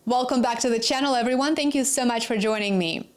Welcome back to the channel, everyone. Thank you so much for joining me.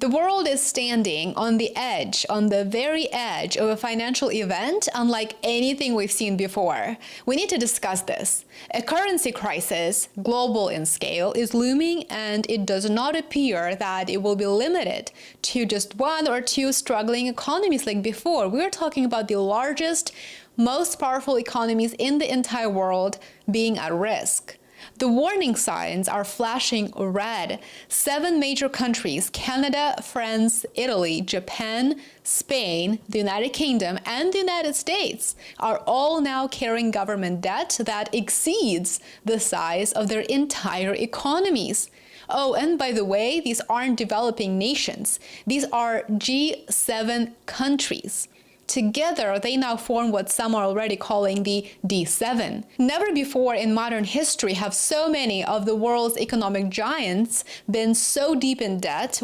The world is standing on the edge, on the very edge of a financial event unlike anything we've seen before. We need to discuss this. A currency crisis, global in scale, is looming, and it does not appear that it will be limited to just one or two struggling economies like before. We are talking about the largest, most powerful economies in the entire world being at risk. The warning signs are flashing red. 7 major countries, Canada, France, Italy, Japan, Spain, the United Kingdom, and the United States, are all now carrying government debt that exceeds the size of their entire economies. Oh, and by the way, these aren't developing nations. These are G7 countries. Together, they now form what some are already calling the D7. Never before in modern history have so many of the world's economic giants been so deep in debt.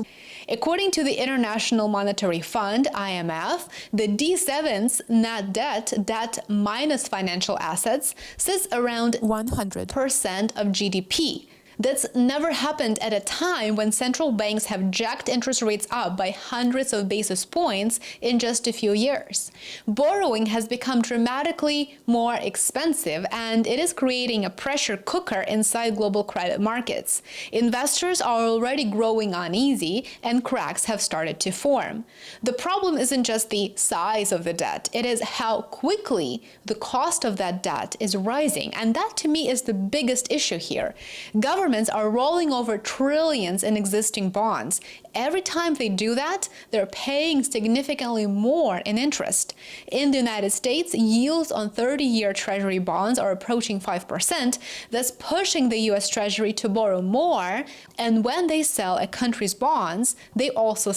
According to the International Monetary Fund, IMF, the D7's net debt minus financial assets, sits around 100% of GDP. That's never happened at a time when central banks have jacked interest rates up by hundreds of basis points in just a few years. Borrowing has become dramatically more expensive, and it is creating a pressure cooker inside global credit markets. Investors are already growing uneasy, and cracks have started to form. The problem isn't just the size of the debt, it is how quickly the cost of that debt is rising, and that to me is the biggest issue here. Governments are rolling over trillions in existing bonds. Every time they do that, they're paying significantly more in interest. In the United States, yields on 30-year Treasury bonds are approaching 5%, thus pushing the US Treasury to borrow more. And when they sell a country's bonds, they also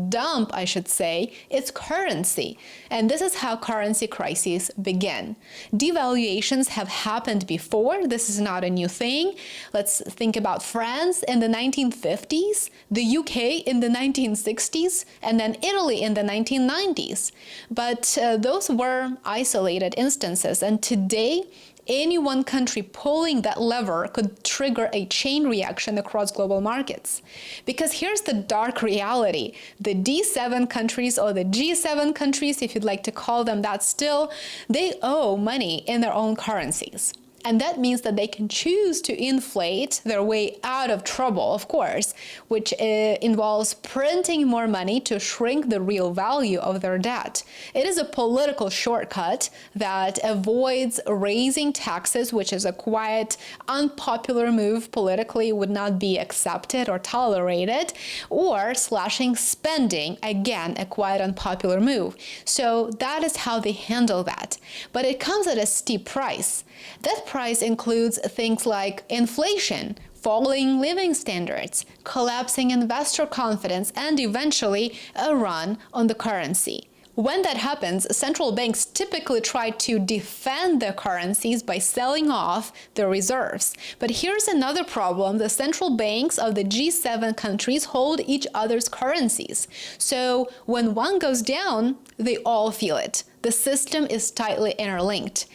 dump, its currency. And this is how currency crises begin. Devaluations have happened before. This is not a new thing. Let's think about France in the 1950s, the UK in the 1960s, and then Italy in the 1990s. But those were isolated instances, and today, any one country pulling that lever could trigger a chain reaction across global markets. Because here's the dark reality. The D7 countries, or the G7 countries, if you'd like to call them that still, they owe money in their own currencies. And that means that they can choose to inflate their way out of trouble, of course, which involves printing more money to shrink the real value of their debt. It is a political shortcut that avoids raising taxes, which is a quite unpopular move politically, would not be accepted or tolerated, or slashing spending, again, a quite unpopular move. So that is how they handle that. But it comes at a steep price. That price includes things like inflation, falling living standards, collapsing investor confidence, and eventually a run on the currency. When that happens, central banks typically try to defend their currencies by selling off their reserves. But here's another problem. The central banks of the G7 countries hold each other's currencies. So when one goes down, they all feel it. The system is tightly interlinked.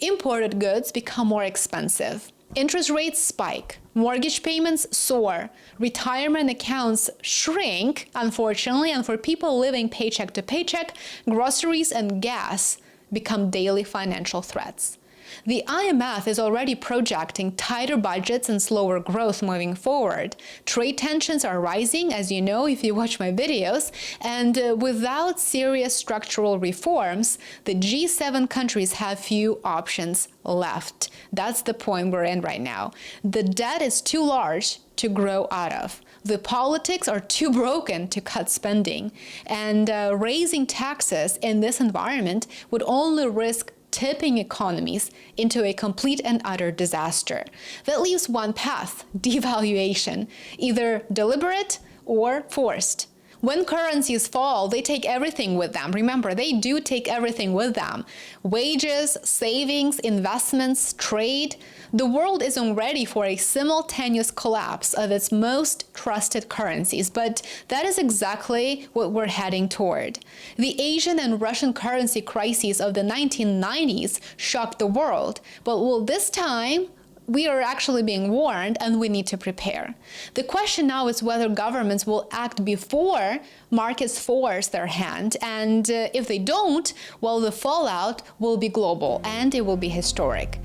Imported goods become more expensive. Interest rates spike. Mortgage payments soar. Retirement accounts shrink, unfortunately, and for people living paycheck to paycheck, groceries and gas become daily financial threats. The IMF is already projecting tighter budgets and slower growth moving forward. Trade tensions are rising, as you know if you watch my videos, and without serious structural reforms, the G7 countries have few options left. That's the point we're in right now. The debt is too large to grow out of. The politics are too broken to cut spending, and raising taxes in this environment would only risk tipping economies into a complete and utter disaster. That leaves one path: devaluation, either deliberate or forced. When currencies fall, they take everything with them. Remember, they do take everything with them. Wages, savings, investments, trade. The world isn't ready for a simultaneous collapse of its most trusted currencies, but that is exactly what we're heading toward. The Asian and Russian currency crises of the 1990s shocked the world, but will this time we are actually being warned and we need to prepare. The question now is whether governments will act before markets force their hand, and if they don't, well, the fallout will be global and it will be historic.